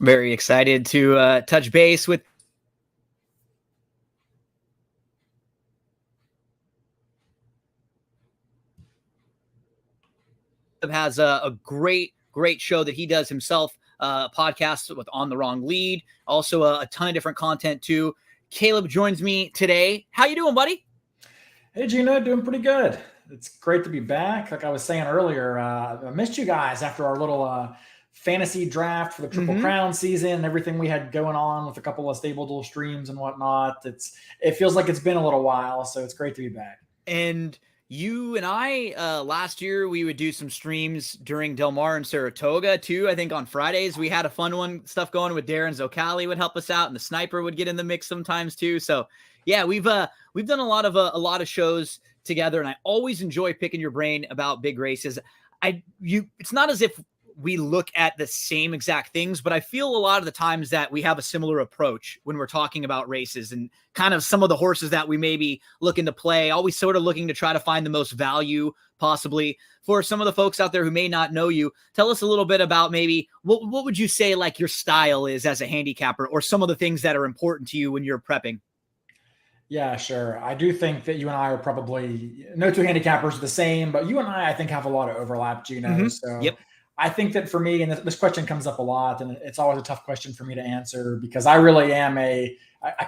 Very excited to touch base with has a great show that he does himself, a podcast with On the Wrong Lead, also a ton of different content too. Caleb joins me today. How you doing, buddy? Hey, Gina, doing pretty good. It's great to be back. Like I was saying earlier, I missed you guys after our little fantasy draft for the Triple Crown season, everything we had going on with a couple of stable duel streams and whatnot. It feels like it's been a little while, so it's great to be back. And you and I, last year, we would do some streams during Del Mar and Saratoga too. I think on Fridays we had a fun one stuff going with Darren Zocali would help us out, and the Sniper would get in the mix sometimes too. So yeah, we've done a lot of shows together, and I always enjoy picking your brain about big races. It's not as if we look at the same exact things, but I feel a lot of the times that we have a similar approach when we're talking about races and kind of some of the horses that we may be looking to play, always sort of looking to try to find the most value possibly. For some of the folks out there who may not know you, tell us a little bit about maybe what would you say like your style is as a handicapper, or some of the things that are important to you when you're prepping? Yeah, sure. I do think that you and I are probably no two handicappers are the same, but you and I think, have a lot of overlap, Gino. So Yep. I think that for me, and this question comes up a lot, and it's always a tough question for me to answer because I really am a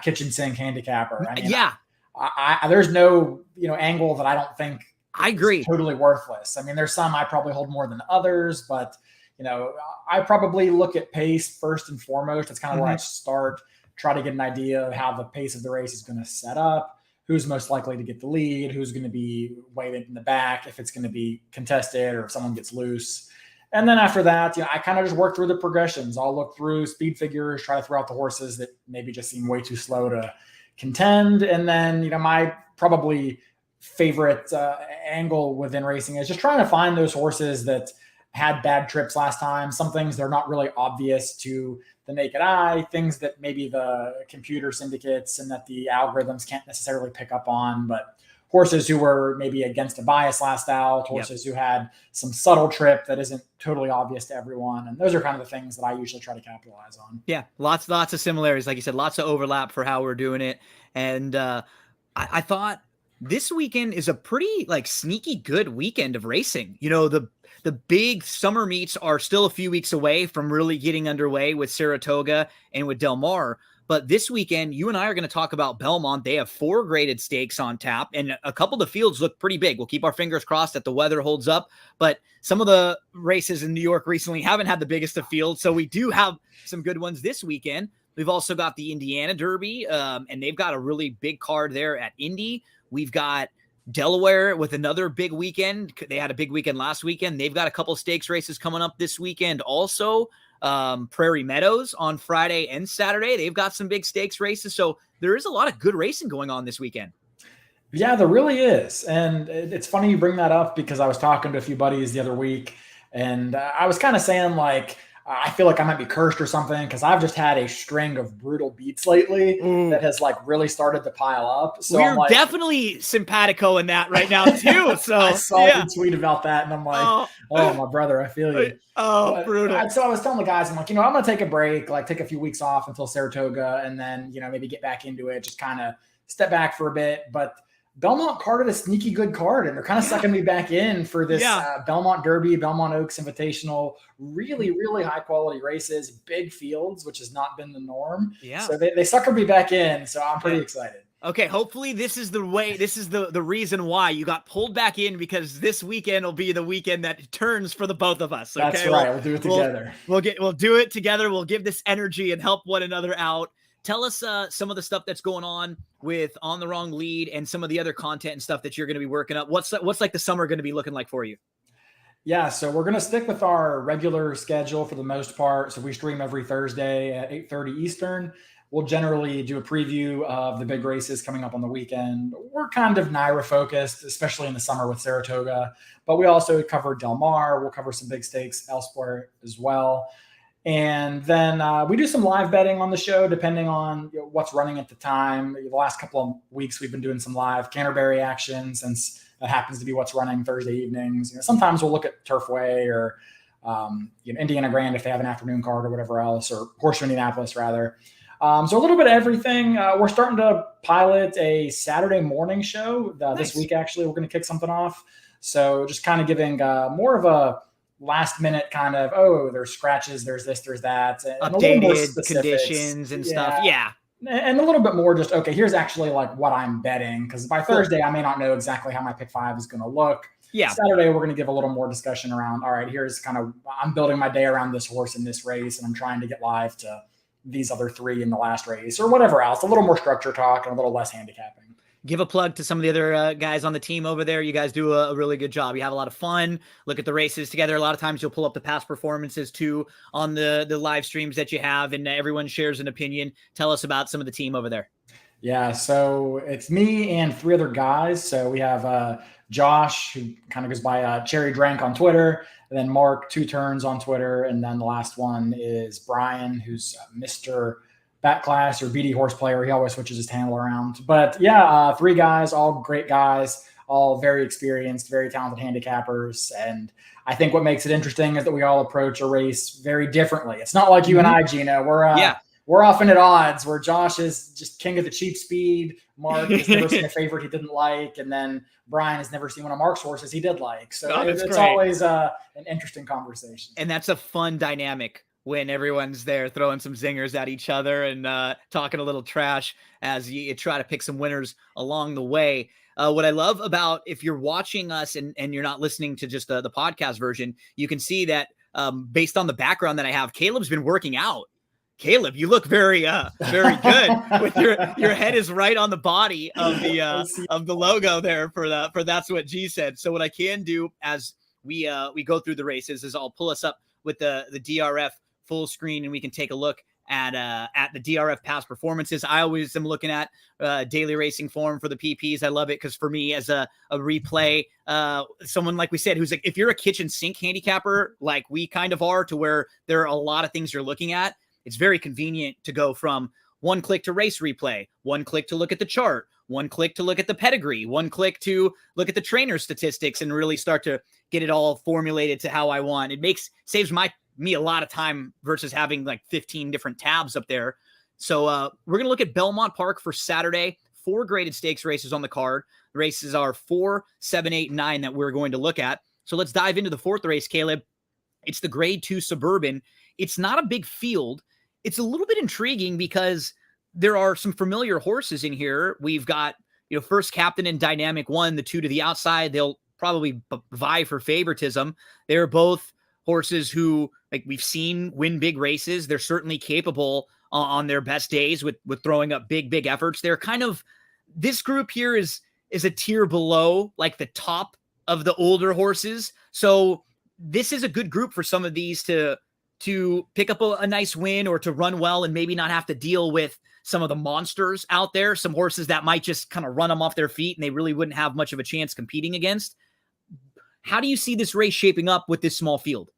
kitchen sink handicapper. I mean, Yeah, there's no angle that I don't think I is agree. totally worthless. I mean, there's some I probably hold more than others, but I probably look at pace first and foremost. That's kind of where I start. Try to get an idea of how the pace of the race is going to set up, who's most likely to get the lead, who's going to be way in the back, if it's going to be contested or if someone gets loose. And then after that, I kind of just work through the progressions. I'll look through speed figures, try to throw out the horses that maybe just seem way too slow to contend. And then, my probably favorite angle within racing is just trying to find those horses that had bad trips last time. Some things they're not really obvious to the naked eye, things that maybe the computer syndicates and that the algorithms can't necessarily pick up on, but horses who were maybe against a bias last out, horses who had some subtle trip that isn't totally obvious to everyone. And those are kind of the things that I usually try to capitalize on. Yeah, lots of similarities. Like you said, lots of overlap for how we're doing it. And I thought this weekend is a pretty like sneaky good weekend of racing. The big summer meets are still a few weeks away from really getting underway with Saratoga and with Del Mar. But this weekend, you and I are going to talk about Belmont. They have 4 graded stakes on tap, and a couple of the fields look pretty big. We'll keep our fingers crossed that the weather holds up. But some of the races in New York recently haven't had the biggest of fields, so we do have some good ones this weekend. We've also got the Indiana Derby, and they've got a really big card there at Indy. We've got Delaware with another big weekend. They had a big weekend last weekend. They've got a couple stakes races coming up this weekend also. Prairie Meadows on Friday and Saturday. They've got some big stakes races. So there is a lot of good racing going on this weekend. Yeah, there really is. And it's funny you bring that up because I was talking to a few buddies the other week and I was kind of saying like, I feel like I might be cursed or something because I've just had a string of brutal beats lately that has like really started to pile up. So we're I'm like, definitely simpatico in that right now too. So I saw you tweet about that and I'm like, oh my brother, I feel you. Brutal. So I was telling the guys, I'm like, I'm going to take a break, like take a few weeks off until Saratoga and then, maybe get back into it, just kind of step back for a bit. But Belmont carded a sneaky good card, and they're kind of sucking me back in for this Belmont Derby, Belmont Oaks Invitational, really, really high quality races, big fields, which has not been the norm. Yeah. So they suckered me back in. So I'm pretty excited. Okay, hopefully this is the way. This is the reason why you got pulled back in, because this weekend will be the weekend that turns for the both of us. Okay? That's right. We'll do it together. We'll do it together. We'll give this energy and help one another out. Tell us some of the stuff that's going on with On the Wrong Lead and some of the other content and stuff that you're going to be working up. What's like the summer going to be looking like for you? Yeah, so we're going to stick with our regular schedule for the most part. So we stream every Thursday at 8:30 Eastern. We'll generally do a preview of the big races coming up on the weekend. We're kind of NYRA focused, especially in the summer with Saratoga, but we also cover Del Mar. We'll cover some big stakes elsewhere as well. And then we do some live betting on the show, depending on what's running at the time. The last couple of weeks, we've been doing some live Canterbury action since that happens to be what's running Thursday evenings. Sometimes we'll look at Turfway or Indiana Grand if they have an afternoon card or whatever else, or Horse Indianapolis rather. So a little bit of everything. We're starting to pilot a Saturday morning show Nice. this week. Actually, we're going to kick something off. So just kind of giving more of a last minute kind of, oh, there's scratches, there's this, there's that, and updated conditions and stuff. Yeah. And a little bit more just, okay, here's actually like what I'm betting, because by Thursday I may not know exactly how my pick 5 is going to look. Yeah. Saturday we're going to give a little more discussion around, all right, here's kind of, I'm building my day around this horse in this race, and I'm trying to get live to these other 3 in the last race or whatever else. A little more structure talk and a little less handicapping. Give a plug to some of the other guys on the team over there. You guys do a really good job. You have a lot of fun. Look at the races together. A lot of times you'll pull up the past performances too on the live streams that you have, and everyone shares an opinion. Tell us about some of the team over there. Yeah, so it's me and 3 other guys. So we have Josh, who kind of goes by Cherry Drank on Twitter, and then Mark, 2 Turns on Twitter, and then the last one is Brian, who's Mr. Bat Class or BD Horse Player. He always switches his handle around. But yeah, 3 guys, all great guys, all very experienced, very talented handicappers. And I think what makes it interesting is that we all approach a race very differently. It's not like you and I, Gino. We're often at odds, where Josh is just king of the cheap speed. Mark has never seen a favorite he didn't like. And then Brian has never seen one of Mark's horses he did like. So it's always an interesting conversation. And that's a fun dynamic when everyone's there throwing some zingers at each other and talking a little trash as you try to pick some winners along the way. What I love about, if you're watching us and you're not listening to just the podcast version, you can see that based on the background that I have, Caleb's been working out. Caleb, you look very good. With your head is right on the body of the logo there for That's What G Said. So what I can do as we go through the races is I'll pull us up with the DRF full screen, and we can take a look at the DRF past performances. I always am looking at daily racing form for the PPs. I love it because for me as a replay, someone like we said, who's like, if you're a kitchen sink handicapper like we kind of are, to where there are a lot of things you're looking at, it's very convenient to go from 1 click to race replay, 1 click to look at the chart, 1 click to look at the pedigree, 1 click to look at the trainer statistics, and really start to get it all formulated to how I want. It saves me a lot of time versus having like 15 different tabs up there. So we're going to look at Belmont Park for Saturday. 4 graded stakes races on the card. The races are 4, 7, 8, 9 that we're going to look at. So let's dive into the 4th race, Caleb. It's the Grade 2 Suburban. It's not a big field. It's a little bit intriguing because there are some familiar horses in here. We've got, First Captain and Dynamic One, the 2 to the outside. They'll probably vie for favoritism. They're both horses who, like, we've seen win big races. They're certainly capable on their best days with throwing up big efforts. They're kind of, this group here is a tier below like the top of the older horses. So this is a good group for some of these to pick up a nice win, or to run well and maybe not have to deal with some of the monsters out there, some horses that might just kind of run them off their feet and they really wouldn't have much of a chance competing against. How do you see this race shaping up with this small field?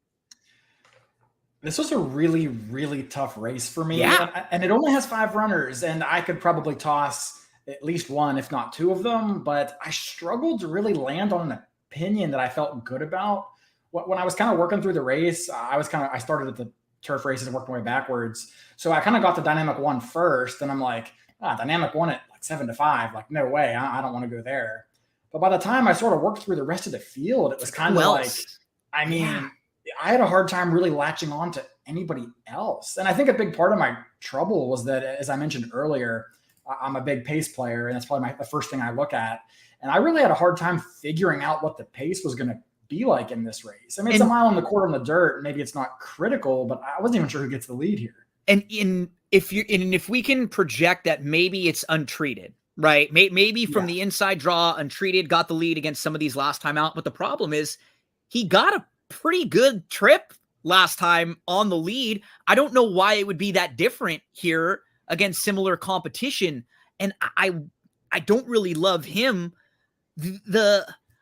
This was a really, really tough race for me. Yeah. And it only has 5 runners, and I could probably toss at least 1, if not 2 of them, but I struggled to really land on an opinion that I felt good about. When I was kind of working through the race, I started at the turf races and worked my way backwards. So I kind of got the Dynamic One first, and I'm like, Dynamic One at like 7 to 5, like, no way, I don't want to go there. But by the time I sort of worked through the rest of the field, it was kind of like, I had a hard time really latching on to anybody else. And I think a big part of my trouble was that, as I mentioned earlier, I'm a big pace player, and that's probably the first thing I look at. And I really had a hard time figuring out what the pace was going to be like in this race. I mean, it's a mile and a quarter on the dirt. Maybe it's not critical, but I wasn't even sure who gets the lead here. And if we can project that maybe it's untreated, right? Maybe from the inside draw, untreated, got the lead against some of these last time out. But the problem is he got a pretty good trip last time on the lead. I don't know why it would be that different here against similar competition. And I don't really love him.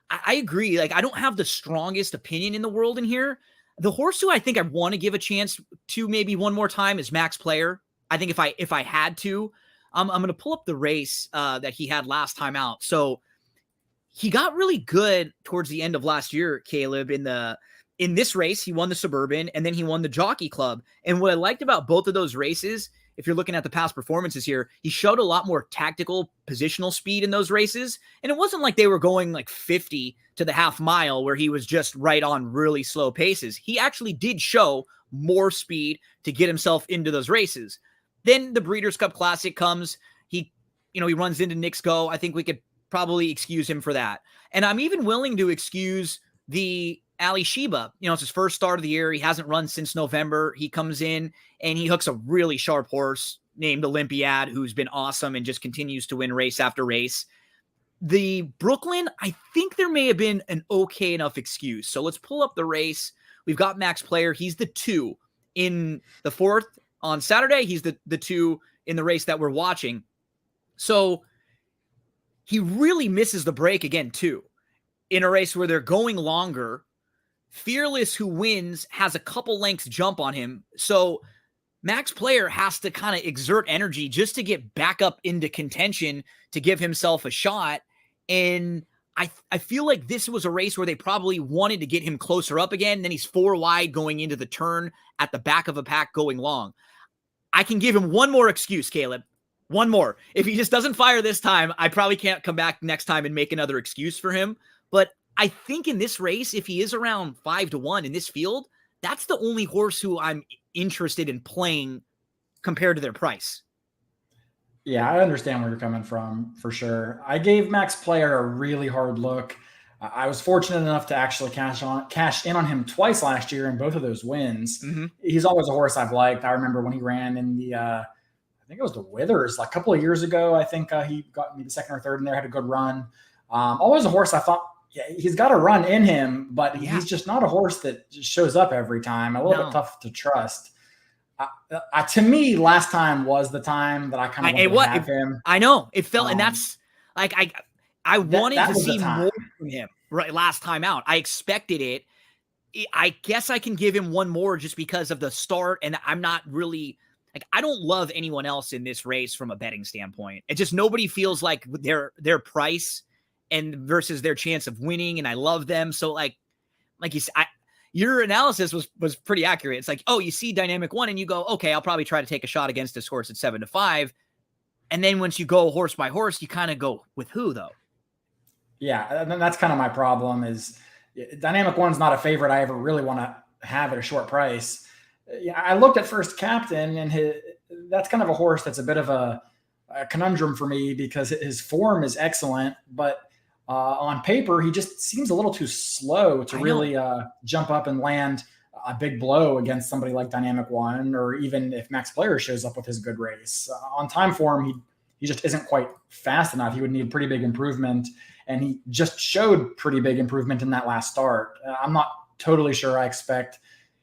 I agree. Like, I don't have the strongest opinion in the world in here. The horse who I think I want to give a chance to maybe one more time is Max Player. I think if I had to, I'm going to pull up the race that he had last time out. So he got really good towards the end of last year, Caleb, in the in this race, he won the Suburban and then he won the Jockey Club. And what I liked about both of those races, if you're looking at the past performances here, he showed a lot more tactical positional speed in those races. And it wasn't like they were going like 50 to the half mile where he was just right on really slow paces. He actually did show more speed to get himself into those races. Then the Breeders' Cup Classic comes. He runs into Nick's Go. I think we could probably excuse him for that. And I'm even willing to excuse the Ali Sheba. It's his first start of the year. He hasn't run since November. He comes in and he hooks a really sharp horse named Olympiad, who's been awesome and just continues to win race after race. The Brooklyn, I think there may have been an okay enough excuse. So let's pull up the race. We've got Max Player. He's the 2 in the 4th on Saturday. He's the 2 in the race that we're watching. So he really misses the break again, too, in a race where they're going longer. Fearless, who wins, has a couple lengths jump on him. So Max Player has to kind of exert energy just to get back up into contention to give himself a shot. And I feel like this was a race where they probably wanted to get him closer up again. Then he's 4 wide going into the turn at the back of a pack going long. I can give him one more excuse, Caleb. One more. If he just doesn't fire this time, I probably can't come back next time and make another excuse for him. But I think in this race, if he is around 5-1 in this field, that's the only horse who I'm interested in playing compared to their price. Yeah, I understand where you're coming from for sure. I gave Max Player a really hard look. I was fortunate enough to actually cash in on him twice last year in both of those wins. Mm-hmm. He's always a horse I've liked. I remember when he ran in the, I think it was the Withers, like a couple of years ago. I think he got me the 2nd or 3rd in there, had a good run. Always a horse I thought, yeah, he's got a run in him, but he's just not a horse that just shows up every time. A little bit tough to trust. To me, last time was the time that I kind of wanted to have him. I know it felt, and that's like I wanted to see more from him right last time out. I expected it. I guess I can give him one more just because of the start, and I'm not really like I don't love anyone else in this race from a betting standpoint. It just nobody feels like their price and versus their chance of winning, and I love them. So like you said, your analysis was pretty accurate. It's like, oh, you see Dynamic One and you go, okay, I'll probably try to take a shot against this horse at 7-5. And then once you go horse by horse, you kind of go with who though? Yeah. And that's kind of my problem is Dynamic One's not a favorite I ever really want to have at a short price. Yeah, I looked at First Captain and that's kind of a horse that's a bit of a conundrum for me because his form is excellent, but on paper, he just seems a little too slow to really jump up and land a big blow against somebody like Dynamic One, or even if Max Player shows up with his good race. On time form, he just isn't quite fast enough. He would need pretty big improvement, and he just showed pretty big improvement in that last start. I'm not totally sure I expect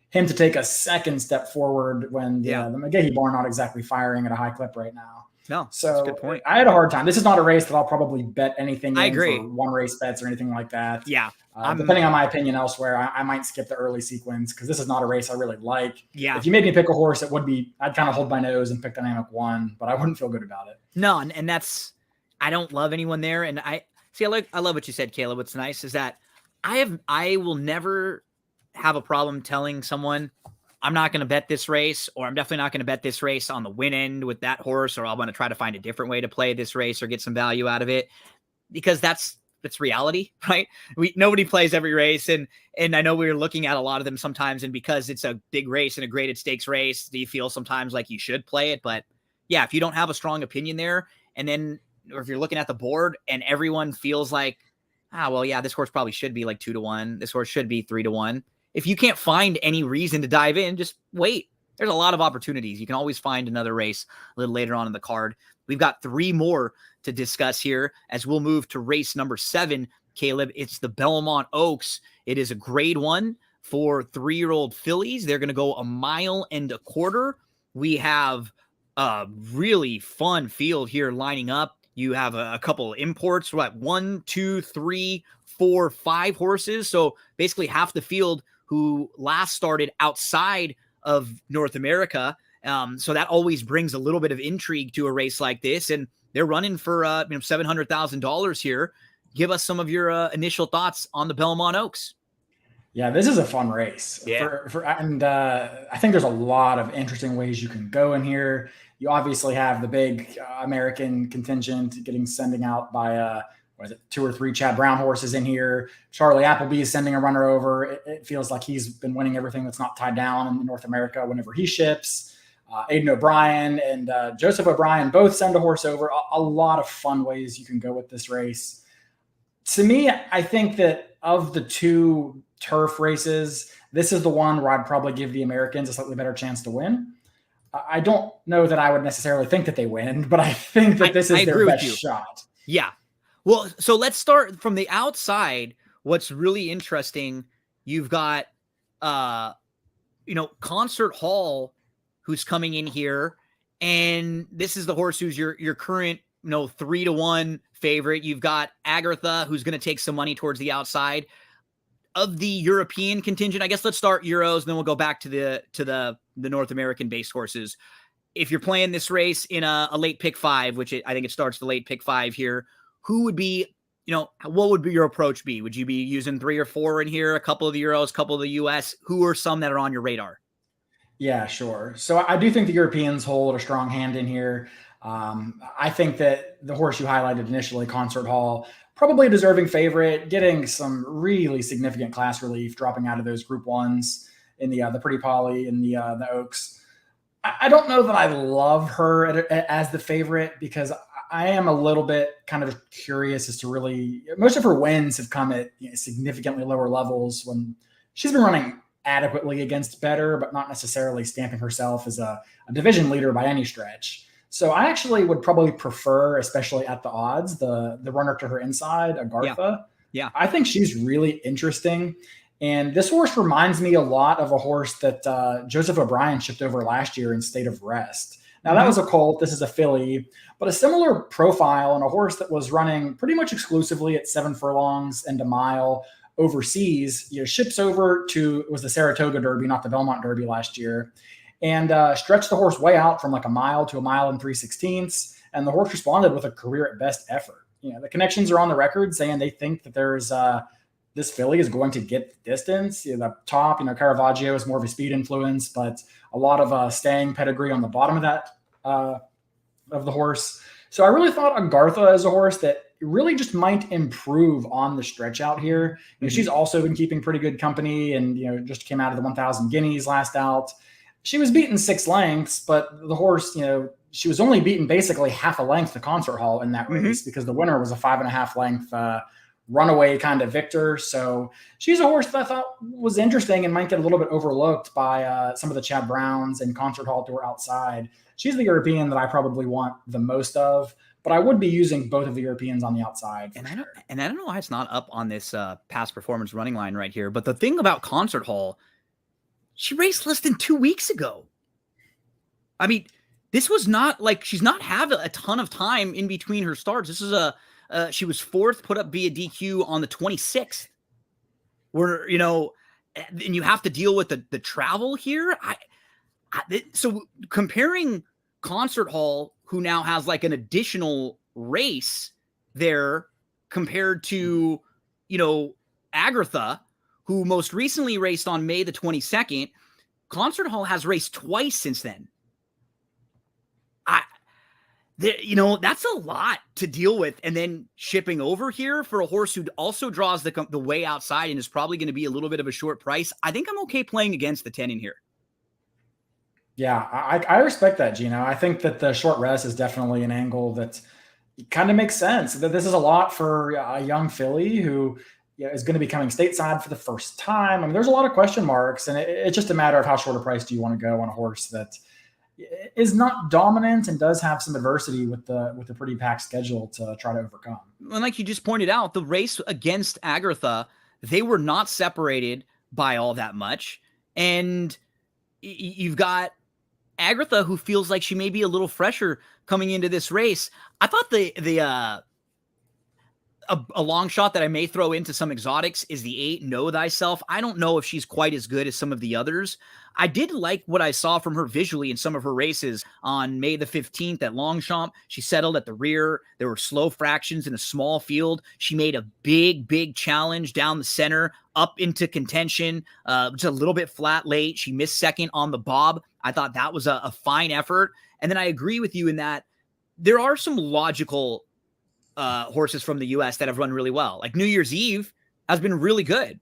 him to take a second step forward when the McGahee barn not exactly firing at a high clip right now. No, so that's a good point. I had a hard time. This is not a race that I'll probably bet anything I in agree. for one race bets or anything like that. Yeah. Depending on my opinion elsewhere, I might skip the early sequence because this is not a race I really like. Yeah. If you made me pick a horse, I'd kind of hold my nose and pick Dynamic One, but I wouldn't feel good about it. No, and I don't love anyone there. And I love what you said, Caleb. What's nice is that I will never have a problem telling someone I'm not going to bet this race, or I'm definitely not going to bet this race on the win end with that horse, or I'm going to try to find a different way to play this race or get some value out of it, because that's reality, right? Nobody plays every race, and I know we were looking at a lot of them sometimes, and because it's a big race and a graded stakes race, do you feel sometimes like you should play it? But yeah, if you don't have a strong opinion there, and then or if you're looking at the board and everyone feels like, well, yeah, this horse probably should be like 2-1, this horse should be 3-1. If you can't find any reason to dive in, just wait. There's a lot of opportunities. You can always find another race a little later on in the card. We've got 3 more to discuss here as we'll move to race number 7, Caleb. It's the Belmont Oaks. It is a grade 1 for 3-year-old fillies. They're going to go 1.25 miles. We have a really fun field here lining up. You have a couple imports, 1, 2, 3, 4, 5 horses. So basically half the field who last started outside of North America. So that always brings a little bit of intrigue to a race like this. And they're running for $700,000 here. Give us some of your initial thoughts on the Belmont Oaks. Yeah, this is a fun race Yeah. and I think there's a lot of interesting ways you can go in here. You obviously have the big American contingent sending out by what is it, two or three Chad Brown horses in here. Charlie Appleby is sending a runner over. It feels like he's been winning everything that's not tied down in North America whenever he ships. Aiden O'Brien and Joseph O'Brien both send a horse over. A lot of fun ways you can go with this race. To me, I think that of the two turf races, this is the one where I'd probably give the Americans a slightly better chance to win. I don't know that I would necessarily think that they win, but I think that this is their best shot. Yeah. Well, so let's start from the outside. What's really interesting, you've got, Concert Hall, who's coming in here, and this is the horse who's your current, 3-1 favorite. You've got Agartha, who's going to take some money towards the outside of the European contingent. I guess let's start Euros, and then we'll go back to the North American based horses. If you're playing this race in a late pick 5, which I think it starts the late pick 5 here, who would be, what would be your approach be? Would you be using 3 or 4 in here, a couple of the Euros, a couple of the US? Who are some that are on your radar? Yeah, sure. So I do think the Europeans hold a strong hand in here. I think that the horse you highlighted initially, Concert Hall, probably a deserving favorite, getting some really significant class relief, dropping out of those Group 1s in the Pretty Polly and the Oaks. I don't know that I love her as the favorite because I am a little bit kind of curious as to really, most of her wins have come at significantly lower levels when she's been running adequately against better, but not necessarily stamping herself as a division leader by any stretch. So I actually would probably prefer, especially at the odds, the runner to her inside, Agartha. Yeah. I think she's really interesting. And this horse reminds me a lot of a horse that Joseph O'Brien shipped over last year in State of Rest. Now, that was a colt. This is a filly, but a similar profile and a horse that was running pretty much exclusively at 7 furlongs and a mile overseas, ships over to, it was the Saratoga Derby, not the Belmont Derby last year, and stretched the horse way out from like a mile to a mile and 3/16. And the horse responded with a career at best effort. The connections are on the record saying they think that there's this filly is going to get the distance. The top, Caravaggio is more of a speed influence, but a lot of staying pedigree on the bottom of that, of the horse. So I really thought Agartha is a horse that really just might improve on the stretch out here. She's also been keeping pretty good company and, just came out of the 1,000 guineas last out. She was beaten 6 lengths, but the horse, she was only beaten basically half a length to Concert Hall in that race because the winner was a 5.5 length runaway kind of victor. So she's a horse that I thought was interesting and might get a little bit overlooked by some of the Chad Browns and Concert Hall to her outside. She's the European that I probably want the most of, but I would be using both of the Europeans on the outside. And I don't know why it's not up on this past performance running line right here. But the thing about Concert Hall, she raced less than 2 weeks ago. I mean, this was not like she's not having a ton of time in between her starts. This is she was 4th, put up via DQ on the 26th. Where, and you have to deal with the travel here. So comparing Concert Hall, who now has like an additional race there compared to, Agartha, who most recently raced on May the 22nd, Concert Hall has raced twice since then. That's a lot to deal with. And then shipping over here for a horse who also draws the way outside and is probably going to be a little bit of a short price. I think I'm okay playing against the 10 in here. Yeah, I respect that, Gino. I think that the short rest is definitely an angle that kind of makes sense. That this is a lot for a young filly who is going to be coming stateside for the first time. I mean, there's a lot of question marks, and it's just a matter of how short a price do you want to go on a horse that is not dominant and does have some adversity with the pretty packed schedule to try to overcome. And like you just pointed out, the race against Agartha, they were not separated by all that much, and you've got Agartha, who feels like she may be a little fresher coming into this race. I thought the a long shot that I may throw into some exotics is the 8, Know Thyself. I don't know if she's quite as good as some of the others. I did like what I saw from her visually in some of her races on May the 15th at Longchamp. She settled at the rear. There were slow fractions in a small field. She made a big challenge down the center, up into contention, just a little bit flat late. She missed second on the bob. I thought that was a fine effort. And then I agree with you in that there are some logical horses from the U.S. that have run really well. Like New Year's Eve has been really good.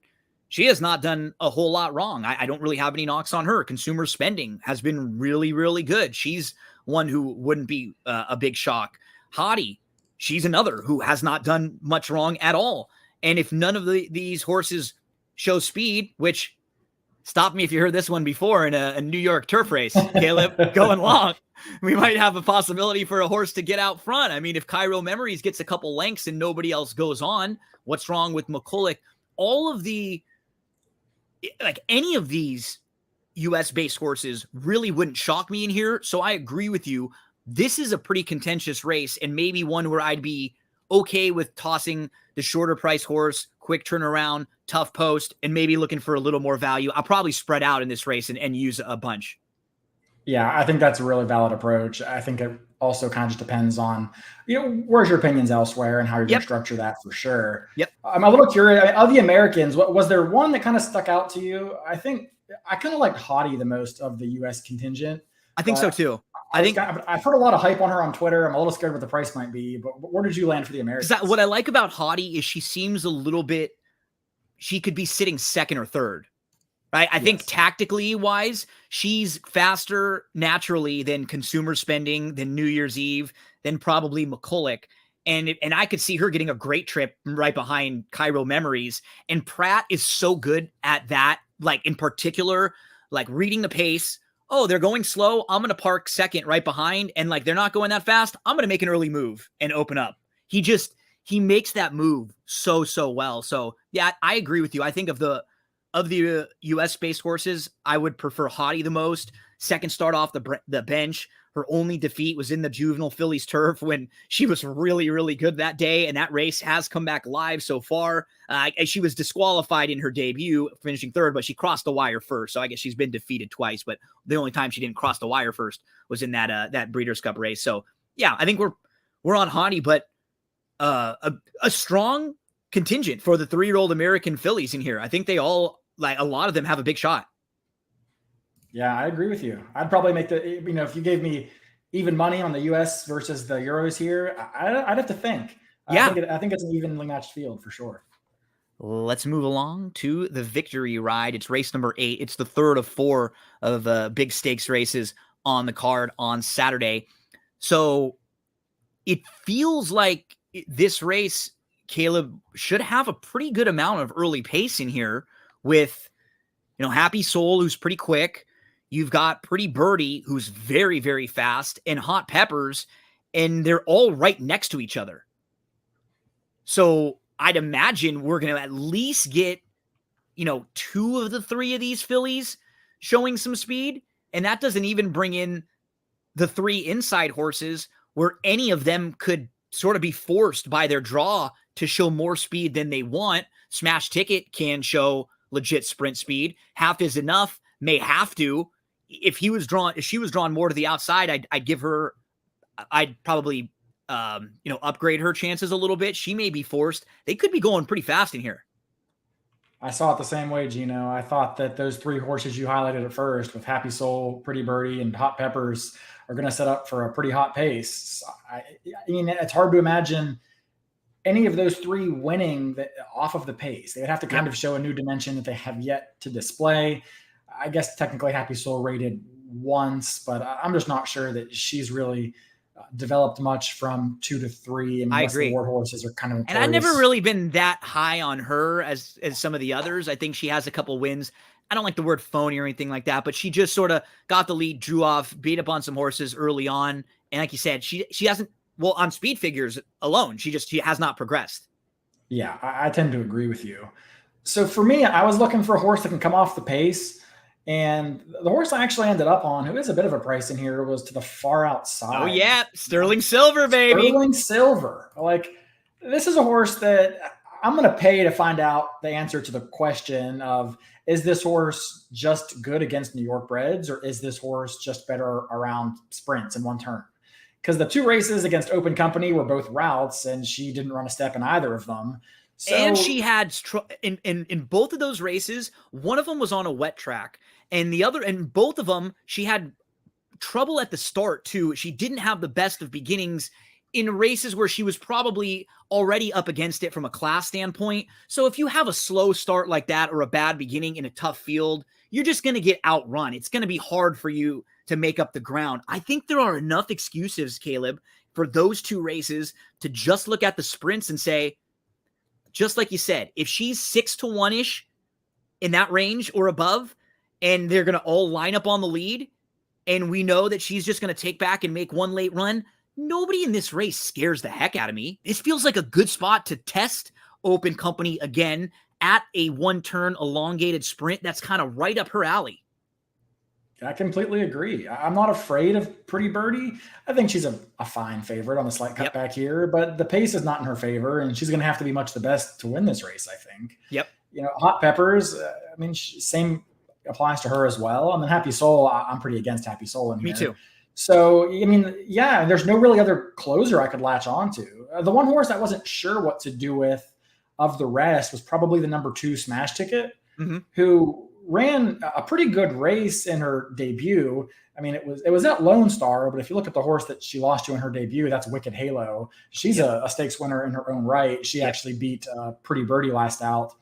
She has not done a whole lot wrong. I don't really have any knocks on her. Consumer spending has been really good. She's one who wouldn't be a big shock. Hottie, she's another who has not done much wrong at all. And if none of these horses show speed, which, stop me if you heard this one before in a New York turf race, Caleb, going long, we might have a possibility for a horse to get out front. I mean, if Cairo Memories gets a couple lengths and nobody else goes on, what's wrong with McCulloch? All of the, like any of these US-based horses really wouldn't shock me in here. So I agree with you. This is a pretty contentious race and maybe one where I'd be okay with tossing the shorter price horse, quick turnaround, tough post, and maybe looking for a little more value. I'll probably spread out in this race and use a bunch. Yeah, I think that's a really valid approach. I think it also kind of just depends on, where's your opinions elsewhere and how you're going to structure that for sure. Yep. I'm a little curious. I mean, of the Americans, was there one that kind of stuck out to you? I think I kind of liked Hottie the most of the U.S. contingent. I think so too. I've heard a lot of hype on her on Twitter. I'm a little scared what the price might be, but where did you land for the Americans? What I like about Hottie is she seems a little bit, she could be sitting second or third. Right. I think tactically wise, she's faster naturally than Consumer Spending, than New Year's Eve, than probably McCulloch. And I could see her getting a great trip right behind Cairo Memories. And Pratt is so good at that, like in particular, like reading the pace. Oh, they're going slow. I'm going to park second right behind. And like, they're not going that fast. I'm going to make an early move and open up. He makes that move so well. So yeah, I agree with you. I think of the US-based horses, I would prefer Hottie the most. Second start off the bench. Her only defeat was in the juvenile fillies turf when she was really good that day, and that race has come back live so far. She was disqualified in her debut, finishing third, but she crossed the wire first, so I guess she's been defeated twice, but the only time she didn't cross the wire first was in that Breeders' Cup race. So, yeah, I think we're on Hottie, but a strong contingent for the 3-year-old American fillies in here. I think they all, like a lot of them, have a big shot. Yeah, I agree with you. I'd probably make if you gave me even money on the US versus the Euros here, I'd have to think. Yeah. I think it's an evenly matched field for sure. Let's move along to the victory ride. It's race number 8. It's the third of 4 of big stakes races on the card on Saturday. So it feels like this race, Caleb, should have a pretty good amount of early pace in here with, Happy Soul, who's pretty quick. You've got Pretty Birdie, who's very fast, and Hot Peppers, and they're all right next to each other. So I'd imagine we're going to at least get, 2 of the 3 of these fillies showing some speed. And that doesn't even bring in the 3 inside horses where any of them could sort of be forced by their draw to show more speed than they want. Smash Ticket can show legit sprint speed. Half Is Enough may have to. If she was drawn more to the outside, I'd probably, upgrade her chances a little bit. She may be forced. They could be going pretty fast in here. I saw it the same way, Gino. I thought that those 3 horses you highlighted at first with Happy Soul, Pretty Birdie, and Hot Peppers are going to set up for a pretty hot pace. I mean, it's hard to imagine any of those 3 winning off of the pace. They would have to kind of show a new dimension that they have yet to display. I guess technically Happy Soul rated once, but I'm just not sure that she's really developed much from 2 to 3. I agree. The war horses are kind of notorious. And I've never really been that high on her as some of the others. I think she has a couple wins. I don't like the word phony or anything like that, but she just sort of got the lead, drew off, beat up on some horses early on. And like you said, she hasn't, well, on speed figures alone, she has not progressed. Yeah, I tend to agree with you. So for me, I was looking for a horse that can come off the pace. And the horse I actually ended up on, who is a bit of a price in here, was to the far outside. Oh, yeah. Sterling Silver, baby. Sterling Silver. Like, This is a horse that I'm going to pay to find out the answer to the question of, is this horse just good against New York breds, or is this horse just better around sprints in one turn? Because the 2 races against Open Company were both routes, and she didn't run a step in either of them. And So she had in both of those races, one of them was on a wet track, and both of them, she had trouble at the start too. She didn't have the best of beginnings in races where she was probably already up against it from a class standpoint. So if you have a slow start like that or a bad beginning in a tough field, you're just going to get outrun. It's going to be hard for you to make up the ground. I think there are enough excuses, Caleb, for those 2 races to just look at the sprints and say, just like you said, if she's 6-1-ish in that range or above, and they're going to all line up on the lead, and we know that she's just going to take back and make one late run, nobody in this race scares the heck out of me. This feels like a good spot to test Open Company again at a one-turn elongated sprint. That's kind of right up her alley. I completely agree. I'm not afraid of Pretty Birdie. I think she's a fine favorite on the slight cutback here, but the pace is not in her favor, and she's going to have to be much the best to win this race, I think. Yep. Hot Peppers, I mean, same applies to her as well. And then Happy Soul, I'm pretty against Happy Soul in here. Me too. So, I mean, yeah, there's no really other closer I could latch onto. The one horse I wasn't sure what to do with of the rest was probably the number 2 Smash Ticket, who ran a pretty good race in her debut. I mean, it was at Lone Star, but if you look at the horse that she lost to in her debut, that's Wicked Halo. She's a stakes winner in her own right. She actually beat Pretty Birdie last out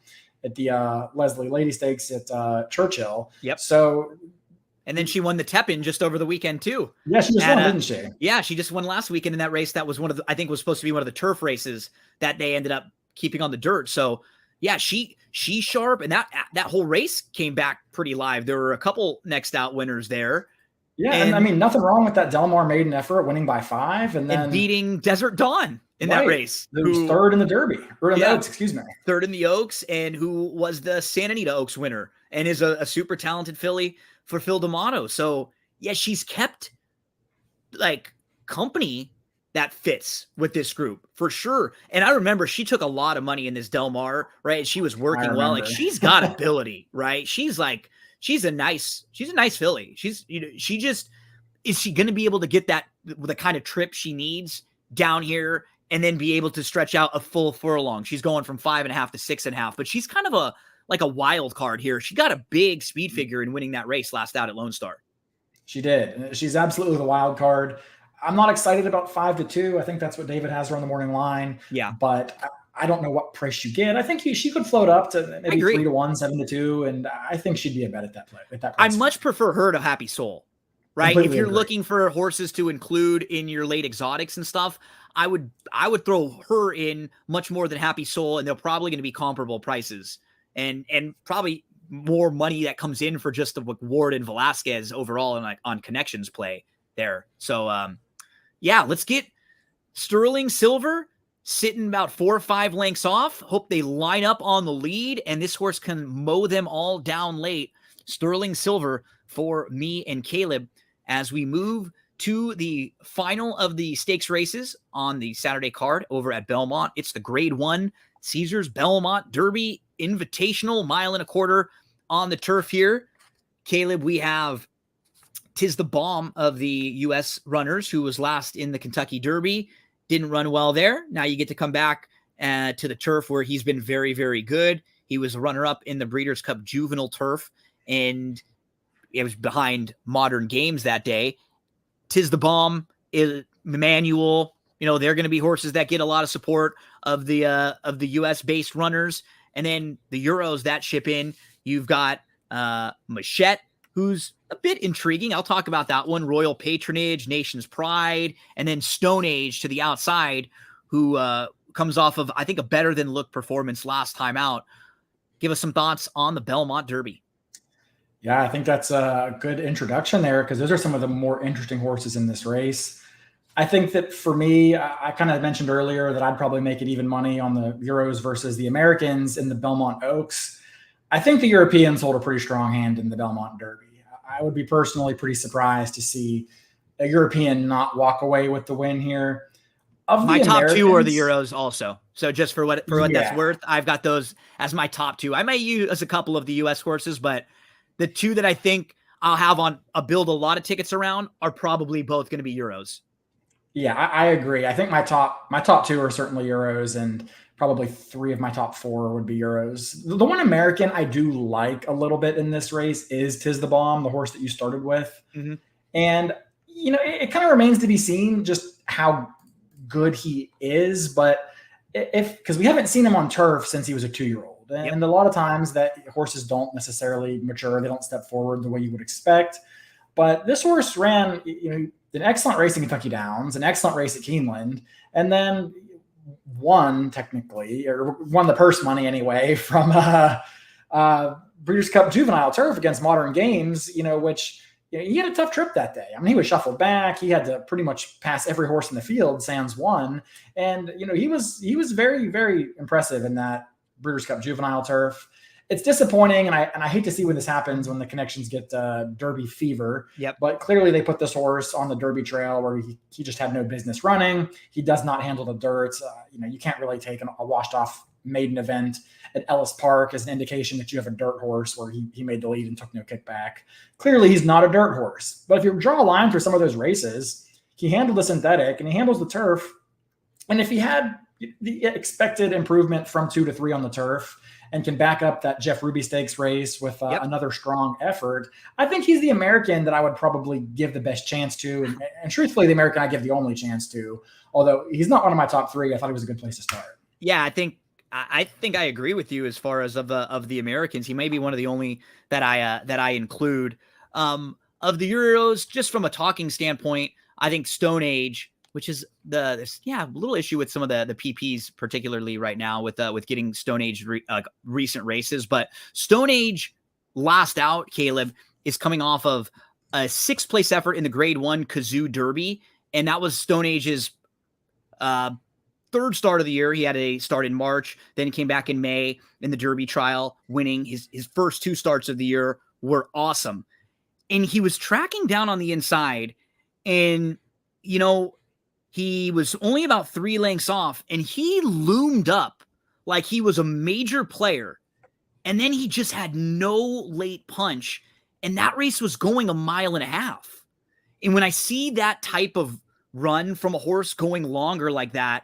at the Leslie Lady Stakes at Churchill. Yep. So, and then she won the Tepin just over the weekend too. Yeah, she just won, didn't she? Yeah, she just won last weekend in that race. That was I think was supposed to be one of the turf races that they ended up keeping on the dirt. So yeah, she's sharp, and that whole race came back pretty live. There were a couple next out winners there. Yeah, and I mean, nothing wrong with that Del Mar maiden effort, winning by 5 and then beating Desert Dawn in that race. Who's third in the Derby, or in the Oaks, excuse me. Third in the Oaks, and who was the Santa Anita Oaks winner, and is a super talented filly for Phil D'Amato. So yeah, she's kept like company that fits with this group for sure. And I remember she took a lot of money in this Del Mar, right? She was working well. Like, she's got ability, right? She's a nice filly. Is she going to be able to get the kind of trip she needs down here and then be able to stretch out a full furlong? She's going from 5.5 to 6.5, but she's kind of a wild card here. She got a big speed figure in winning that race last out at Lone Star. She did. She's absolutely the wild card. I'm not excited about 5-2. I think that's what David has her on the morning line. Yeah. But I don't know what price you get. I think she could float up to maybe 3-1, 7-2. And I think she'd be a bet at that price. I much prefer her to Happy Soul, right? Completely if you're agree. looking for horses to include in your late exotics and stuff, I would throw her in much more than Happy Soul, and they're probably going to be comparable prices and probably more money that comes in for just the Ward and Velasquez overall and on connections play there. So, yeah, let's get Sterling Silver sitting about 4 or 5 lengths off. Hope they line up on the lead, and this horse can mow them all down late. Sterling Silver for me and Caleb as we move to the final of the stakes races on the Saturday card over at Belmont. It's the Grade 1 Caesars Belmont Derby Invitational, 1.25 miles on the turf here. Caleb, we have Tis the Bomb of the U.S. runners, who was last in the Kentucky Derby. Didn't run well there. Now you get to come back to the turf where he's been very, very good. He was a runner-up in the Breeders' Cup Juvenile Turf, and it was behind Modern Games that day. Tis the Bomb, Emmanuel, they're going to be horses that get a lot of support of the U.S.-based runners. And then the Euros that ship in, you've got Machette, who's a bit intriguing. I'll talk about that one. Royal Patronage, Nation's Pride, and then Stone Age to the outside, who comes off of, I think, a better than look performance last time out. Give us some thoughts on the Belmont Derby. Yeah, I think that's a good introduction there, because those are some of the more interesting horses in this race. I think that for me, I kind of mentioned earlier that I'd probably make it even money on the Euros versus the Americans in the Belmont Oaks. I think the Europeans hold a pretty strong hand in the Belmont Derby. I would be personally pretty surprised to see a European not walk away with the win here. Of My the top two are the Americans, Euros also. So just for what that's yeah. worth, I've got those as my top two. I may use a couple of the US horses, but the two that I think I'll have on a build a lot of tickets around are probably both going to be Euros. Yeah, I agree. I think my top two are certainly Euros, and probably three of my top four would be Euros. The one American I do like a little bit in this race is Tis the Bomb, the horse that you started with. Mm-hmm. And it kind of remains to be seen just how good he is, but if because we haven't seen him on turf since he was a 2-year-old, Yep. and a lot of times that horses don't necessarily mature, they don't step forward the way you would expect. But this horse ran, an excellent race in Kentucky Downs, an excellent race at Keeneland, and then won technically, or won the purse money anyway from Breeders' Cup Juvenile Turf against Modern Games, which he had a tough trip that day. I mean, he was shuffled back. He had to pretty much pass every horse in the field. Sans won, and he was very, very impressive in that Breeders' Cup Juvenile Turf. It's disappointing, and I hate to see when this happens, when the connections get Derby fever. Yep. But clearly they put this horse on the Derby trail where he just had no business running. He does not handle the dirt. You can't really take a washed off maiden event at Ellis Park as an indication that you have a dirt horse where he made the lead and took no kickback. Clearly he's not a dirt horse. But if you draw a line for some of those races, he handled the synthetic and he handles the turf. And if he had the expected improvement from 2 to 3 on the turf and can back up that Jeff Ruby Stakes race with another strong effort, I think he's the American that I would probably give the best chance to. And truthfully, the American I give the only chance to, although he's not one of my top 3. I thought he was a good place to start. Yeah, I think I agree with you as far as of the Americans. He may be one of the only that I include. Of the Euros, just from a talking standpoint, I think Stone Age, which is a little issue with some of the PPs, particularly right now with getting Stone Age recent races. But Stone Age last out, Caleb, is coming off of a 6th place effort in the Grade 1 Kazoo Derby, and that was Stone Age's 3rd start of the year. He had a start in March, then he came back in May in the Derby trial, winning. His first 2 starts of the year were awesome, and he was tracking down on the inside, and he was only about 3 lengths off, and he loomed up like he was a major player. And then he just had no late punch, and that race was going 1.5 miles. And when I see that type of run from a horse going longer like that,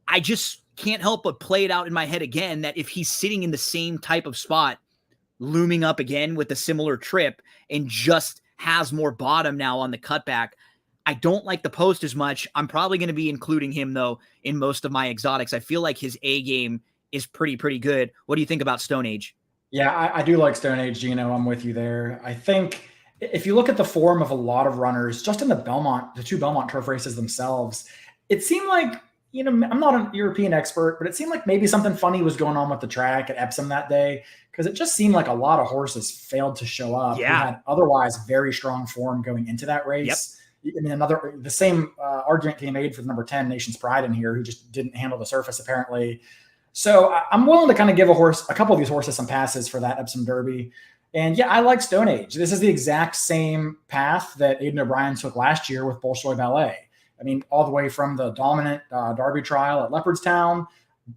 I just can't help but play it out in my head again that if he's sitting in the same type of spot, looming up again with a similar trip and just has more bottom now on the cutback, I don't like the post as much. I'm probably going to be including him, though, in most of my exotics. I feel like his A game is pretty good. What do you think about Stone Age? Yeah, I do like Stone Age, Gino. I'm with you there. I think if you look at the form of a lot of runners, just in the 2 Belmont turf races themselves, it seemed like, I'm not an European expert, but it seemed like maybe something funny was going on with the track at Epsom that day, because it just seemed like a lot of horses failed to show up. Yeah. Who had otherwise very strong form going into that race. Yep. I mean, the same argument can be made for the number 10 Nation's Pride in here, who just didn't handle the surface apparently. So I'm willing to kind of give a couple of these horses some passes for that Epsom Derby. And yeah, I like Stone Age. This is the exact same path that Aidan O'Brien took last year with Bolshoi Ballet. I mean, all the way from the dominant Derby trial at Leopardstown,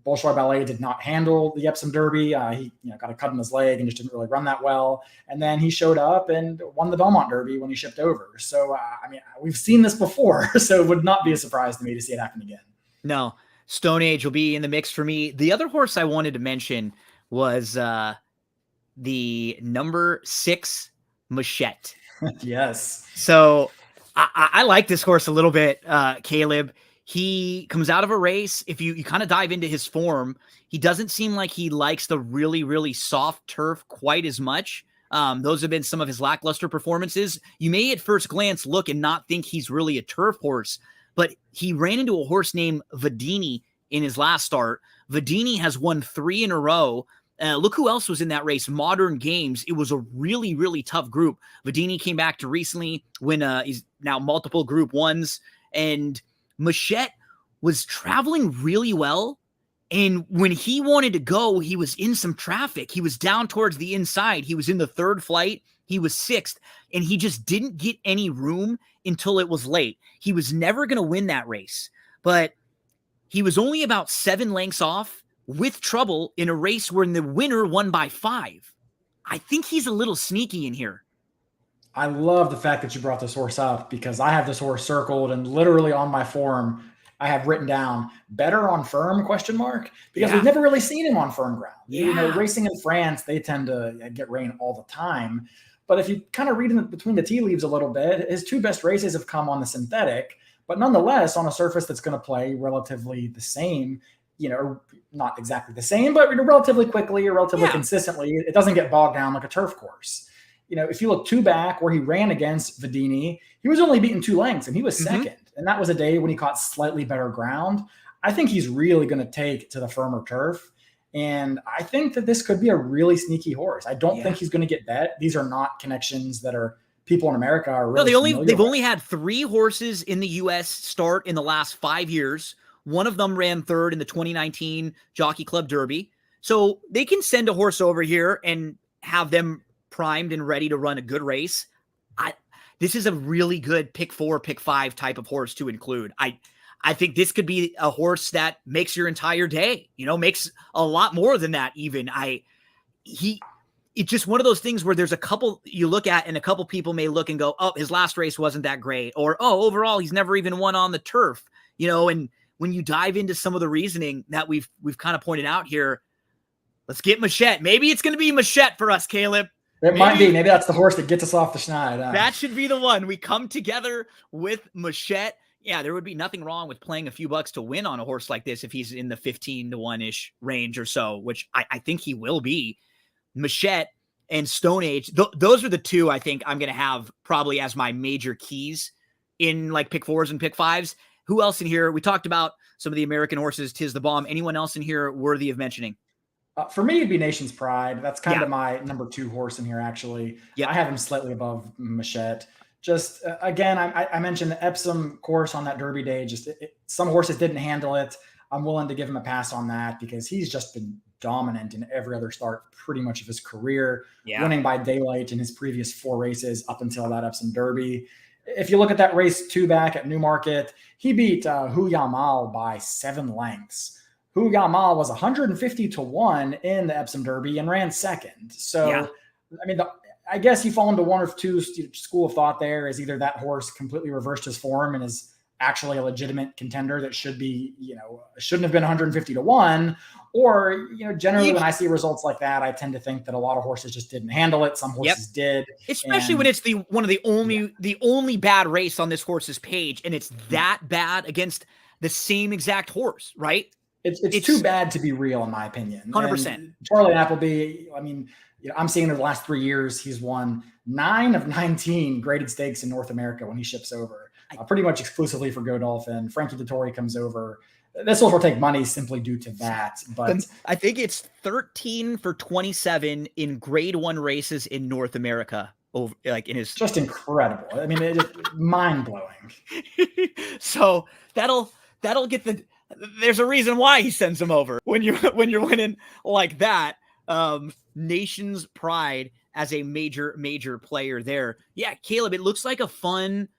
Bolshoi Ballet did not handle the Epsom Derby. He got a cut in his leg and just didn't really run that well. And then he showed up and won the Belmont Derby when he shipped over. So, we've seen this before, so it would not be a surprise to me to see it happen again. No, Stone Age will be in the mix for me. The other horse I wanted to mention was the number 6 Machette. Yes. So I like this horse a little bit, Caleb. He comes out of a race. If you kind of dive into his form, he doesn't seem like he likes the really, really soft turf quite as much. Those have been some of his lackluster performances. You may at first glance look and not think he's really a turf horse, but he ran into a horse named Vadini in his last start. Vadini has won 3 in a row. Look who else was in that race, Modern Games. It was a really, really tough group. Vadini came back to recently win he's now multiple Group 1s, and Machette was traveling really well. And when he wanted to go, he was in some traffic. He was down towards the inside. He was in the 3rd flight. He was 6th, and he just didn't get any room until it was late. He was never going to win that race. But he was only about 7 lengths off with trouble in a race where the winner won by 5. I think he's a little sneaky in here. I love the fact that you brought this horse up because I have this horse circled and literally on my form, I have written down better on firm ? Because we've never really seen him on firm ground. Racing in France, they tend to get rain all the time. But if you kind of read in between the tea leaves a little bit, his 2 best races have come on the synthetic, but nonetheless on a surface that's going to play relatively the same, not exactly the same, but relatively quickly or relatively consistently. It doesn't get bogged down like a turf course. If you look 2 back where he ran against Vedini, he was only beaten 2 lengths and he was second. And that was a day when he caught slightly better ground. I think he's really going to take to the firmer turf. And I think that this could be a really sneaky horse. I don't think he's going to get bet. These are not connections that are people in America are really they've only had 3 horses in the U.S. start in the last 5 years. One of them ran 3rd in the 2019 Jockey Club Derby. So they can send a horse over here and have them primed and ready to run a good race. This is a really good pick 4, pick 5 type of horse to include. I think this could be a horse that makes your entire day, makes a lot more than that even. It's just one of those things where there's a couple you look at and a couple people may look and go, oh, his last race wasn't that great. Or, oh, overall, he's never even won on the turf, and when you dive into some of the reasoning that we've kind of pointed out here, let's get Machette. Maybe it's going to be Machette for us, Caleb. It might be. Maybe that's the horse that gets us off the schneid. That should be the one. We come together with Machette. Yeah, there would be nothing wrong with playing a few bucks to win on a horse like this if he's in the 15 to 1-ish range or so, which I think he will be. Machette and Stone Age, those are the 2 I think I'm going to have probably as my major keys in like pick 4s and pick 5s. Who else in here? We talked about some of the American horses, Tis the Bomb. Anyone else in here worthy of mentioning? For me, it'd be Nation's Pride. That's kind of my number 2 horse in here, actually. I have him slightly above Machette. Just, again, I mentioned the Epsom course on that Derby day. Just some horses didn't handle it. I'm willing to give him a pass on that because he's just been dominant in every other start pretty much of his career, winning by daylight in his previous 4 races up until that Epsom Derby. If you look at that race 2 back at Newmarket, he beat Hu Yamal by 7 lengths. Hu Yamal was 150 to 1 in the Epsom Derby and ran second. So, I mean, I guess you fall into one of 2 school of thought there is either that horse completely reversed his form and is actually a legitimate contender that should be, shouldn't have been 150 to 1, or, generally when I see results like that, I tend to think that a lot of horses just didn't handle it. Some horses did. Especially when it's one of the only bad race on this horse's page, and it's that bad against the same exact horse, right? It's too bad to be real, in my opinion. 100%. And Charlie Appleby, I mean, I'm seeing in the last 3 years, he's won 9 of 19 graded stakes in North America when he ships over, pretty much exclusively for Godolphin. Frankie Dettori comes over. This horse will take money simply due to that. But I think it's 13 for 27 in grade 1 races in North America. Over, like in his, just incredible. I mean, it's mind blowing. So that'll get there's a reason why he sends him over when you're winning like that. Nation's Pride as a major player there. Yeah, Caleb, it looks like a fun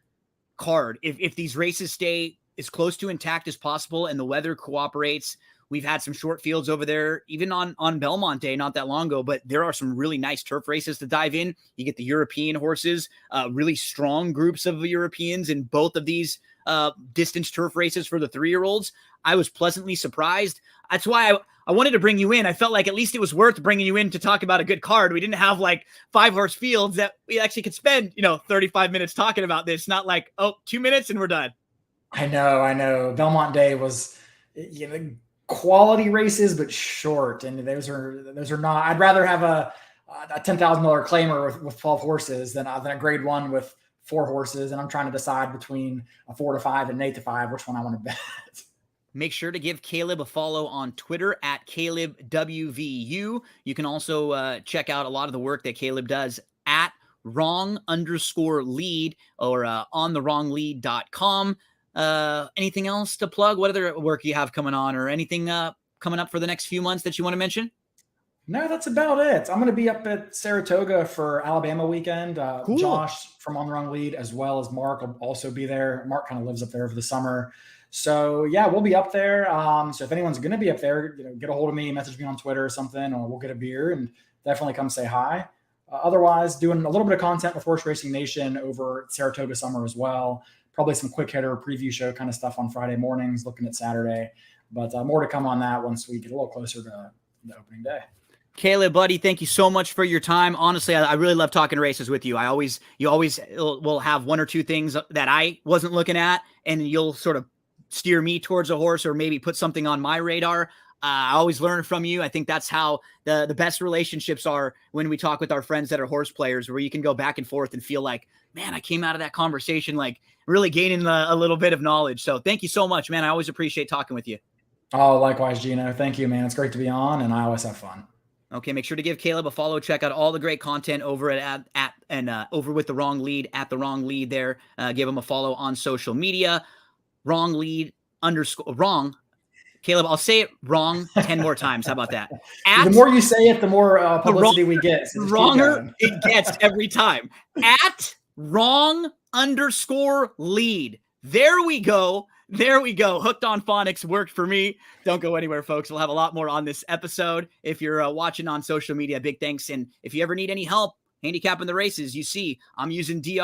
card. If these races stay as close to intact as possible and the weather cooperates. We've had some short fields over there, even on Belmont Day not that long ago, but there are some really nice turf races to dive in. You get the European horses, really strong groups of Europeans in both of these distance turf races for the 3-year-olds. I was pleasantly surprised. That's why I wanted to bring you in. I felt like at least it was worth bringing you in to talk about a good card. We didn't have like 5-horse fields that we actually could spend, 35 minutes talking about this, not like, 2 minutes and we're done. I know. Belmont Day was, quality races, but short. And those are not, I'd rather have a $10,000 claimer with 12 horses than a grade 1 with 4 horses. And I'm trying to decide between a 4 to 5 and an 8 to 5, which one I want to bet. Make sure to give Caleb a follow on Twitter at CalebWVU. You can also check out a lot of the work that Caleb does at wrong_lead or ontherwronglead.com. Anything else to plug? What other work you have coming on or anything coming up for the next few months that you want to mention? No, that's about it. I'm going to be up at Saratoga for Alabama weekend. Cool. Josh from On the Wrong Lead, as well as Mark, will also be there. Mark kind of lives up there over the summer. So yeah, we'll be up there. So if anyone's going to be up there, get a hold of me, message me on Twitter or something, or we'll get a beer and definitely come say hi. Otherwise, doing a little bit of content with Horse Racing Nation over at Saratoga Summer as well. Probably some quick hitter preview show kind of stuff on Friday mornings, looking at Saturday. But more to come on that once we get a little closer to the opening day. Caleb, buddy, thank you so much for your time. Honestly, I really love talking races with you. You always will have one or two things that I wasn't looking at, and you'll sort of steer me towards a horse or maybe put something on my radar. I always learn from you. I think that's how the best relationships are, when we talk with our friends that are horse players, where you can go back and forth and feel like, man, I came out of that conversation like really gaining a little bit of knowledge. So thank you so much, man. I always appreciate talking with you. Oh, likewise, Gino. Thank you, man. It's great to be on, and I always have fun. Okay, make sure to give Caleb a follow. Check out all the great content over over with The Wrong Lead, at The Wrong Lead there. Give him a follow on social media. Wrong Lead _wrong. Caleb, I'll say it wrong 10 more times. How about that? The more you say it, the more publicity we get. So the wronger it gets every time. At wrong_lead. There we go. There we go. Hooked on Phonics worked for me. Don't go anywhere, folks. We'll have a lot more on this episode. If you're watching on social media, big thanks. And if you ever need any help handicapping the races, you see I'm using DR